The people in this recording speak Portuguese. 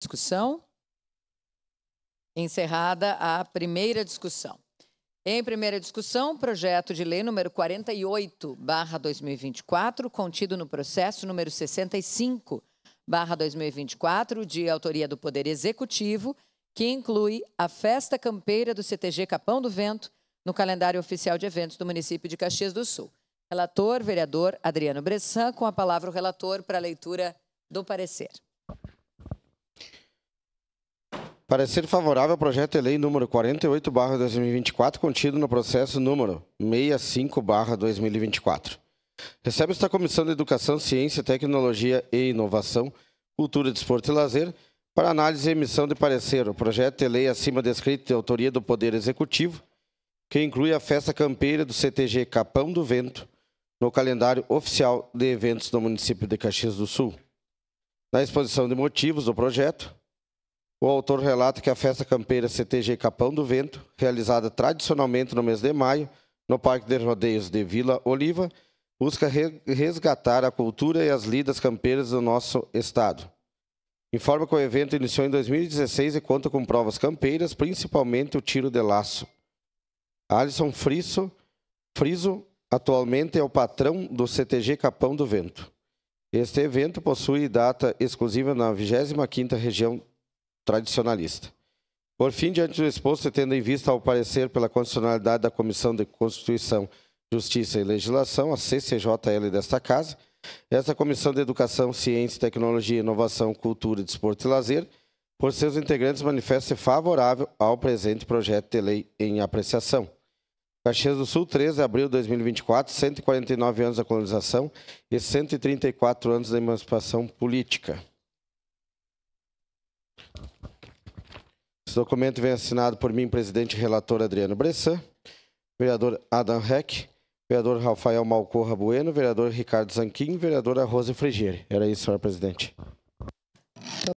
Discussão. Encerrada a primeira discussão. Em primeira discussão, projeto de lei número 48/2024, contido no processo número 65/2024, de autoria do Poder Executivo, que inclui a Festa Campeira do CTG Capão do Vento no calendário oficial de eventos do município de Caxias do Sul. Relator, vereador Adriano Bressan, com a palavra o relator para a leitura do parecer. Parecer favorável ao projeto de lei número 48/2024, contido no processo número 65/2024. Recebe esta Comissão de Educação, Ciência, Tecnologia e Inovação, Cultura, Desporto e Lazer, para análise e emissão de parecer o projeto de lei acima descrito de autoria do Poder Executivo, que inclui a Festa Campeira do CTG Capão do Vento no calendário oficial de eventos do município de Caxias do Sul. Na exposição de motivos do projeto, o autor relata que a Festa Campeira CTG Capão do Vento, realizada tradicionalmente no mês de maio, no Parque de Rodeios de Vila Oliva, busca resgatar a cultura e as lidas campeiras do nosso estado. Informa que o evento iniciou em 2016 e conta com provas campeiras, principalmente o tiro de laço. Alisson Friso, atualmente é o patrão do CTG Capão do Vento. Este evento possui data exclusiva na 25ª região tradicionalista. Por fim, diante do exposto e tendo em vista ao parecer pela constitucionalidade da Comissão de Constituição, Justiça e Legislação, a CCJL desta Casa, esta Comissão de Educação, Ciência, Tecnologia, Inovação, Cultura, Desporto e Lazer, por seus integrantes, manifesta-se favorável ao presente projeto de lei em apreciação. Caxias do Sul, 13 de abril de 2024, 149 anos da colonização e 134 anos da emancipação política. Esse documento vem assinado por mim, presidente e relator Adriano Bressan, vereador Adam Heck, vereador Rafael Malcorra Bueno, vereador Ricardo Zanquim, vereadora Rose Frigieri. Era isso, senhor presidente.